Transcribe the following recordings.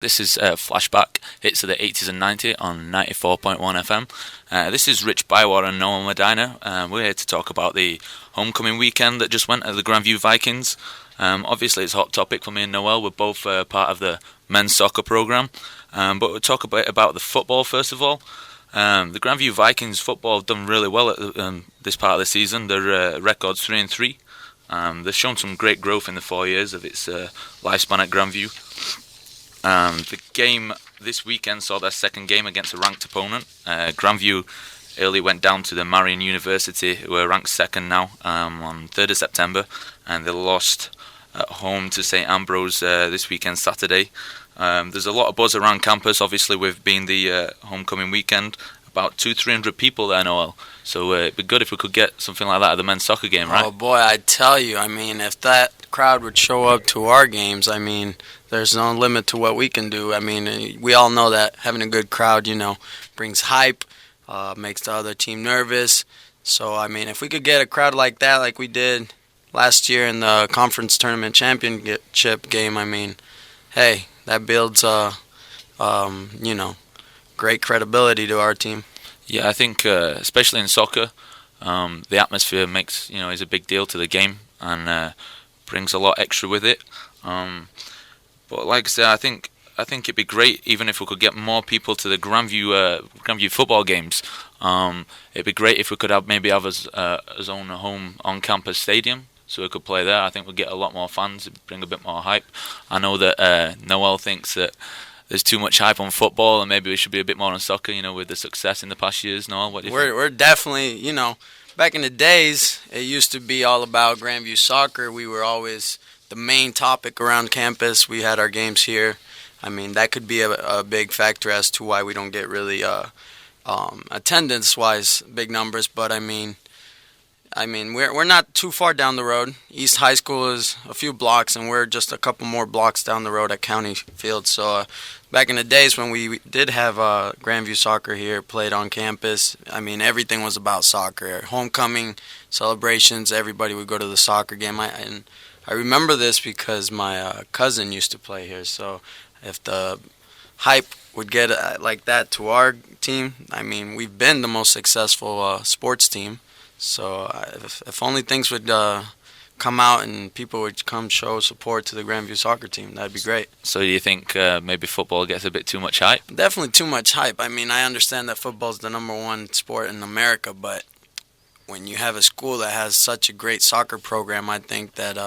This is Flashback, hits of the 80s and 90s on 94.1 FM. This is Rich Bywater and Noel Medina. We're here to talk about the homecoming weekend that just went at the Grandview Vikings. Obviously, it's a hot topic for me and Noel. We're both part of the men's soccer program. But we'll talk a bit about the football first of all. The Grandview Vikings football have done really well at this part of the season. Their record's 3-3. They've shown some great growth in the 4 years of its lifespan at Grandview. The game this weekend saw their second game against a ranked opponent. Grandview early went down to the Marian University, who are ranked second now, on 3rd of September, and they lost at home to St Ambrose this weekend, Saturday. There's a lot of buzz around campus, obviously, with being the homecoming weekend. About 200-300 people there, Noel. So it'd be good if we could get something like that at the men's soccer game, right? Oh boy, I tell you, if that crowd would show up to our games, there's no limit to what we can do. We all know that having a good crowd, brings hype, makes the other team nervous. So, if we could get a crowd like that, like we did last year in the conference tournament championship game, hey, that builds, great credibility to our team. Yeah, I think especially in soccer, the atmosphere is a big deal to the game and brings a lot extra with it. But like I said, I think it'd be great even if we could get more people to the Grandview football games. It'd be great if we could have us own home on campus stadium, so we could play there. I think we'd get a lot more fans, it'd bring a bit more hype. I know that Noel thinks that there's too much hype on football and maybe we should be a bit more on soccer, with the success in the past years. Noel, what do you think? We're definitely, back in the days, it used to be all about Grandview soccer. We were always the main topic around campus. We had our games here. That could be a big factor as to why we don't get really attendance-wise big numbers. But we're not too far down the road. East High School is a few blocks, and we're just a couple more blocks down the road at County Field. So back in the days when we did have Grandview soccer here played on campus, everything was about soccer. Homecoming celebrations, everybody would go to the soccer game. I remember this because my cousin used to play here. So if the hype would get like that to our team, we've been the most successful sports team. So if only things would come out and people would come show support to the Grandview soccer team, that'd be great. So you think maybe football gets a bit too much hype? Definitely too much hype. I understand that football's the number one sport in America, but when you have a school that has such a great soccer program, I think that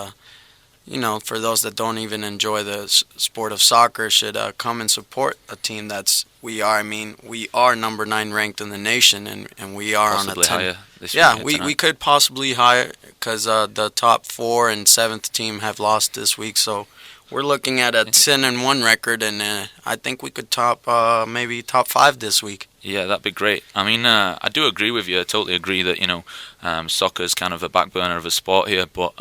for those that don't even enjoy the sport of soccer should come and support a team we are number 9 ranked in the nation, and we are possibly on a 10. Higher this Yeah, week, we could possibly higher because the top 4 and 7th team have lost this week, so we're looking at a 10-1 record, and I think we could maybe top 5 this week. Yeah, that'd be great. I do agree with you. I totally agree that soccer is kind of a back burner of a sport here. But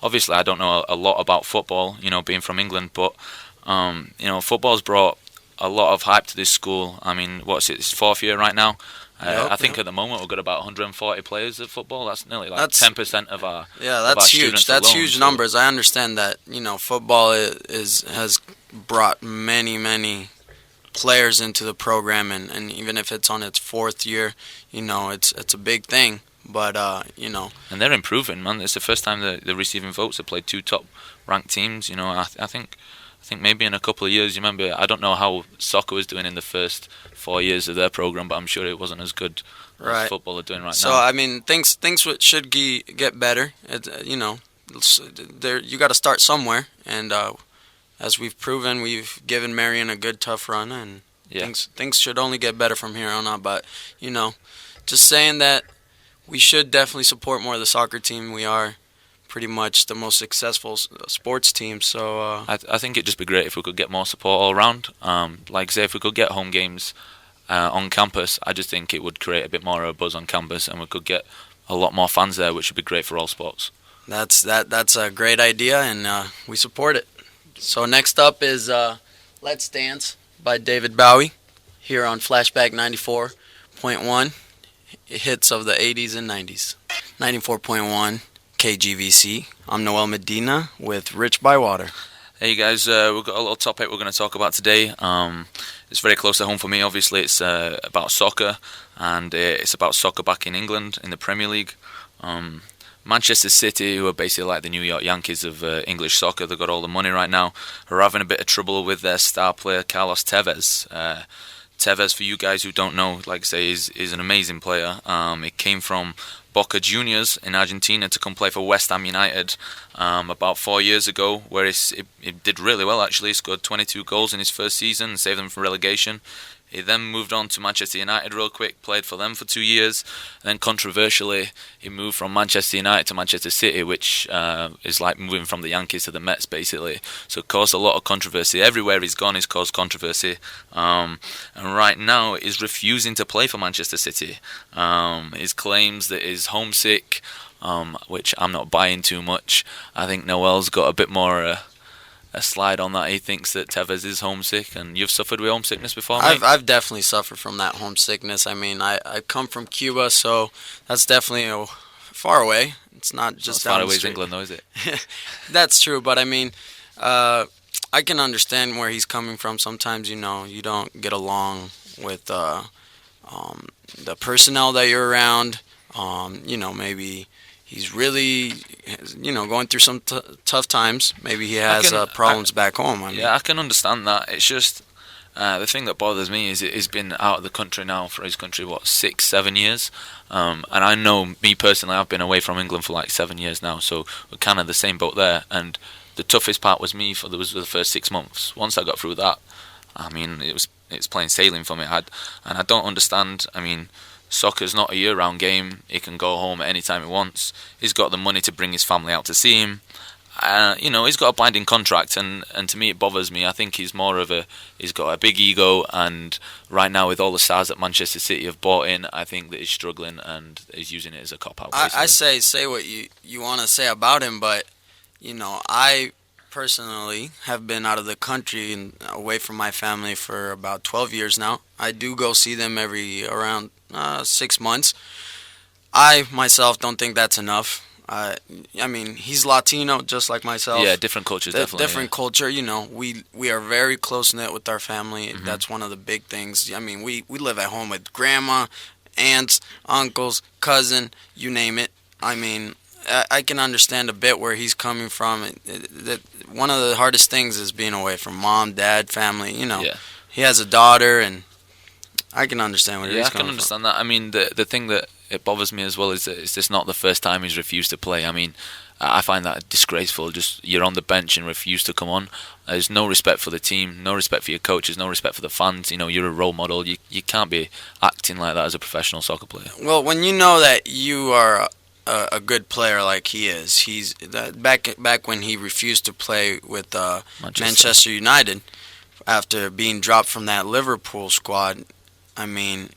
obviously, I don't know a lot about football. Being from England, but football's brought a lot of hype to this school. What's it? It's 4th year right now. I think at the moment we've got about 140 players of football. That's nearly 10% of our that's huge. That's alone, huge numbers. I understand that football has brought many players into the program, and even if it's on its 4th year, it's a big thing. But and they're improving, man. It's the first time they're receiving votes. They played 2 top-ranked teams. I think maybe in a couple of years, I don't know how soccer was doing in the first 4 years of their program, but I'm sure it wasn't as good as football are doing right now. So things should get better. You got to start somewhere, and as we've proven, we've given Marion a good tough run, and things should only get better from here on out. But just saying that we should definitely support more of the soccer team. We are pretty much the most successful sports team. So I think it'd just be great if we could get more support all around. Like I say, if we could get home games on campus, I just think it would create a bit more of a buzz on campus, and we could get a lot more fans there, which would be great for all sports. That's a great idea, and we support it. So next up is Let's Dance by David Bowie here on Flashback 94.1, hits of the 80s and 90s. 94.1 KGVC. I'm Noel Medina with Rich Bywater. Hey guys, we've got a little topic we're going to talk about today. It's very close to home for me. Obviously, it's about soccer, and it's about soccer back in England in the Premier League. Manchester City, who are basically like the New York Yankees of English soccer, they've got all the money right now, are having a bit of trouble with their star player Carlos Tevez. Tevez, for you guys who don't know, like I say, is an amazing player. He came from Boca Juniors in Argentina to come play for West Ham United about 4 years ago, where he did really well actually. He scored 22 goals in his first season and saved them from relegation. He then moved on to Manchester United real quick, played for them for 2 years, and then controversially he moved from Manchester United to Manchester City, which is like moving from the Yankees to the Mets basically. So it caused a lot of controversy. Everywhere he's gone he's caused controversy, and right now he's refusing to play for Manchester City. His claims that he's homesick, which I'm not buying too much. I think Noel's got a bit more a slide on that. He thinks that Tevez is homesick, and you've suffered with homesickness before, mate? I've definitely suffered from that homesickness. I mean, I come from Cuba, so that's definitely far away. It's not just Not as far down the away as street. England, though, is it? That's true, but I mean, I can understand where he's coming from. Sometimes, you don't get along with the personnel that you're around. Maybe he's really, going through some tough times. Maybe he has problems back home. I mean, Yeah, I can understand that. It's just the thing that bothers me is he's been out of the country now for his country, 6, 7 years. And I know, me personally, I've been away from England for like 7 years now, so we're kind of the same boat there. And the toughest part was the first 6 months. Once I got through that, I mean, it's plain sailing for me. And I don't understand. I mean, soccer's not a year-round game. He can go home at any time he wants. He's got the money to bring his family out to see him. He's got a binding contract, and to me it bothers me. I think he's got a big ego, and right now with all the stars that Manchester City have bought in, I think that he's struggling and he's using it as a cop-out. I say what you want to say about him, but I personally have been out of the country and away from my family for about 12 years now. I do go see them around 6 months. I myself don't think that's enough. I mean, he's Latino, just like myself. Yeah, different cultures, definitely. Different culture, we are very close-knit with our family. Mm-hmm. That's one of the big things. I mean, we live at home with grandma, aunts, uncles, cousin, you name it. I mean, I can understand a bit where he's coming from. That one of the hardest things is being away from mom, dad, family. Yeah. He has a daughter, and I can understand where he's coming from. Yeah, I can understand that. I mean, the thing that it bothers me as well is that it's just not the first time he's refused to play. I mean, I find that disgraceful. Just you're on the bench and refuse to come on. There's no respect for the team, no respect for your coaches, no respect for the fans. You're a role model. You can't be acting like that as a professional soccer player. Well, when you know that you are a good player like he is, he's back when he refused to play with Manchester United after being dropped from that Liverpool squad. I mean,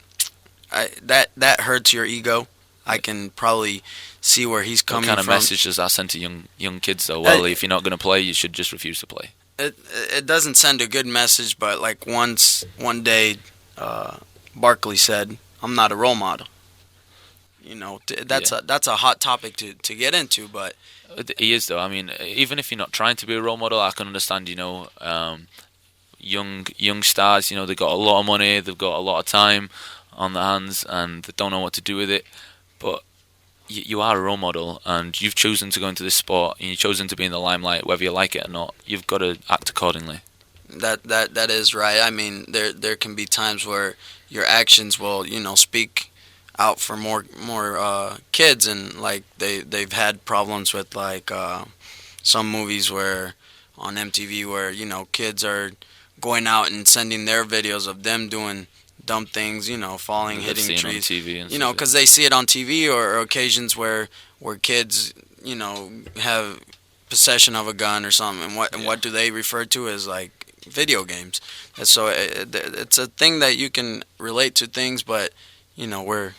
that hurts your ego. I can probably see where he's coming from. What kind of message does that send to young kids though? Well, if you're not going to play, you should just refuse to play. It doesn't send a good message, but like one day, Barkley said, "I'm not a role model." That's a hot topic to get into, but he is though. I mean, even if you're not trying to be a role model, I can understand. Young stars. They've got a lot of money, they've got a lot of time on their hands, and they don't know what to do with it. But you are a role model, and you've chosen to go into this sport, and you've chosen to be in the limelight, whether you like it or not. You've got to act accordingly. That is right. I mean, there can be times where your actions will, speak out for more kids, and like they've had problems with like some movies where on MTV where kids are going out and sending their videos of them doing dumb things, falling, hitting trees, because they see it on TV, or occasions where kids, have possession of a gun or something, and what do they refer to as like video games? And so it's a thing that you can relate to things, but we're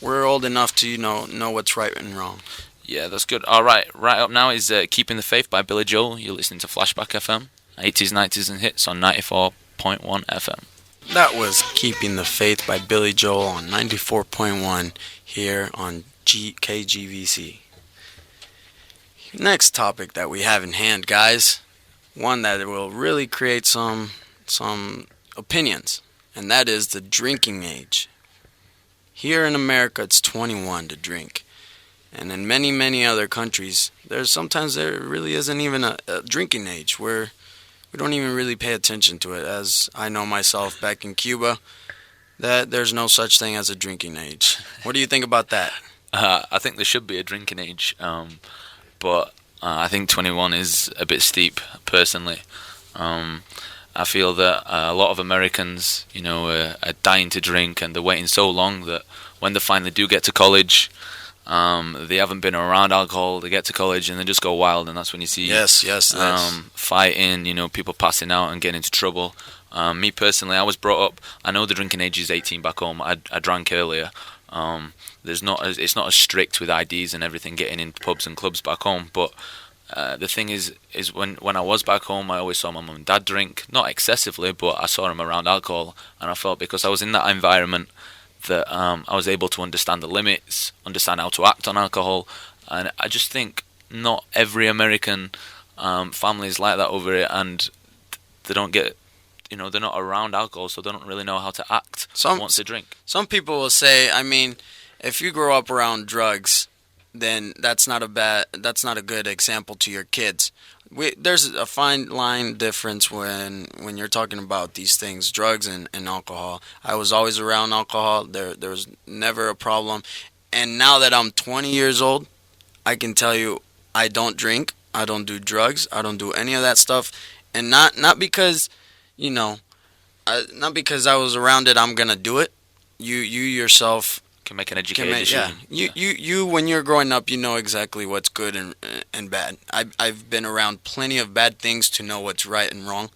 old enough to know what's right and wrong. Yeah, that's good. All right, right up now is Keeping the Faith by Billy Joel. You're listening to Flashback FM, 80s, 90s and hits on 94.1 FM. That was Keeping the Faith by Billy Joel on 94.1 here on KGVC. Next topic that we have in hand, guys, one that will really create some opinions, and that is the drinking age. Here in America, it's 21 to drink, and in many other countries, there really isn't even a drinking age where we don't even really pay attention to it. As I know myself back in Cuba, that there's no such thing as a drinking age. What do you think about that? I think there should be a drinking age, but I think 21 is a bit steep, personally. I feel that a lot of Americans, are dying to drink, and they're waiting so long that when they finally do get to college, they haven't been around alcohol. They get to college and they just go wild, and that's when you see Yes. fighting, people passing out and getting into trouble. Me personally, I was brought up. I know the drinking age is 18 back home. I drank earlier. It's not as strict with IDs and everything getting into pubs and clubs back home. But the thing is when I was back home, I always saw my mum and dad drink, not excessively, but I saw them around alcohol, and I felt because I was in that environment that I was able to understand the limits, understand how to act on alcohol, and I just think not every American family is like that over it, and they don't get, they're not around alcohol, so they don't really know how to act once they drink. Some people will say, if you grow up around drugs, then that's not a good example to your kids. There's a fine line difference when you're talking about these things, drugs and alcohol. I was always around alcohol. There was never a problem. And now that I'm 20 years old, I can tell you I don't drink, I don't do drugs, I don't do any of that stuff. And not because, not because I was around it, I'm going to do it. You yourself can make an educated decision. Yeah. You when you're growing up, you know exactly what's good and bad. I've been around plenty of bad things to know what's right and wrong.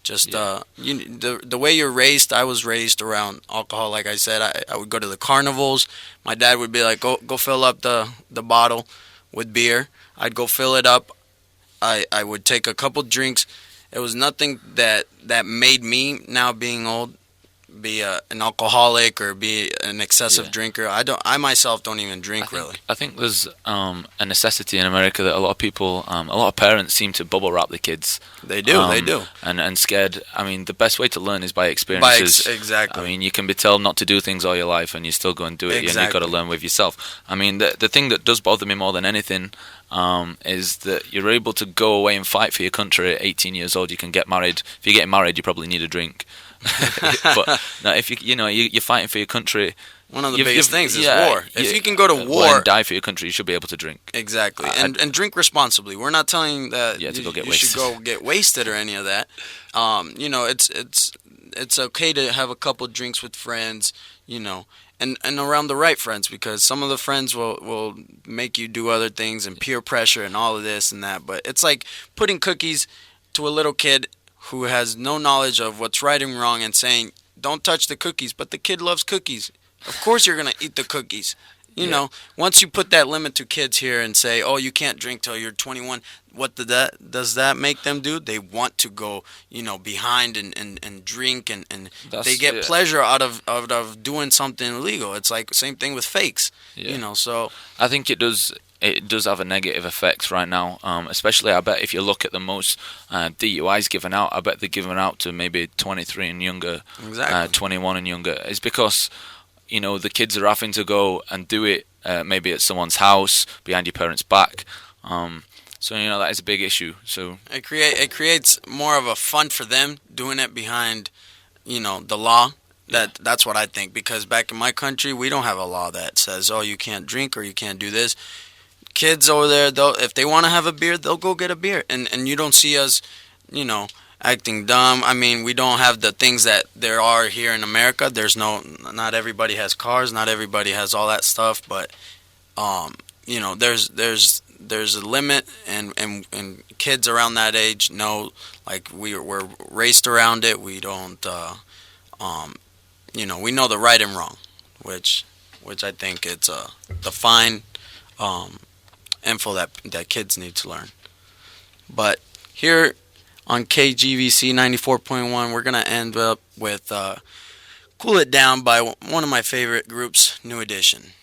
Just the way you're raised, I was raised around alcohol. Like I said, I would go to the carnivals. My dad would be like, go fill up the bottle with beer. I'd go fill it up. I would take a couple drinks. It was nothing that made me, now being old, be an alcoholic or be an excessive drinker. I myself don't even drink really. I think there's a necessity in America that a lot of people, a lot of parents seem to bubble wrap the kids. They do. And scared. The best way to learn is by experiences. Exactly. You can be told not to do things all your life, and you still go and do it. Exactly. And you've got to learn with yourself. The thing that does bother me more than anything is that you're able to go away and fight for your country at 18 years old. You can get married. If you're getting married, you probably need a drink. But no, if you're fighting for your country, one of the biggest things is war. If you can go to war and die for your country, you should be able to drink. Exactly, and drink responsibly. We're not telling that you should go get wasted or any of that. It's okay to have a couple drinks with friends, and around the right friends, because some of the friends will make you do other things and peer pressure and all of this and that. But it's like putting cookies to a little kid who has no knowledge of what's right and wrong and saying, don't touch the cookies, but the kid loves cookies. Of course you're going to eat the cookies. Once you put that limit to kids here and say, oh, you can't drink till you're 21, what does that make them do? They want to go, behind and drink, and they get pleasure out of doing something illegal. It's like the same thing with fakes, so. I think it does have a negative effect right now, especially I bet if you look at the most DUIs given out, I bet they're given out to maybe 23 and younger, 21 and younger. It's because, the kids are having to go and do it maybe at someone's house, behind your parents' back. So that is a big issue. So it creates more of a fun for them doing it behind, the law. That's what I think, because back in my country, we don't have a law that says, oh, you can't drink or you can't do this. Kids over there, if they want to have a beer, they'll go get a beer, and you don't see us, acting dumb. We don't have the things that there are here in America. Not everybody has cars, not everybody has all that stuff, but there's a limit, and kids around that age know, like we're raced around it. We don't, we know the right and wrong, which I think it's the fine info that kids need to learn. But here on KGVC 94.1, we're gonna end up with "Cool It Down" by one of my favorite groups, New Edition.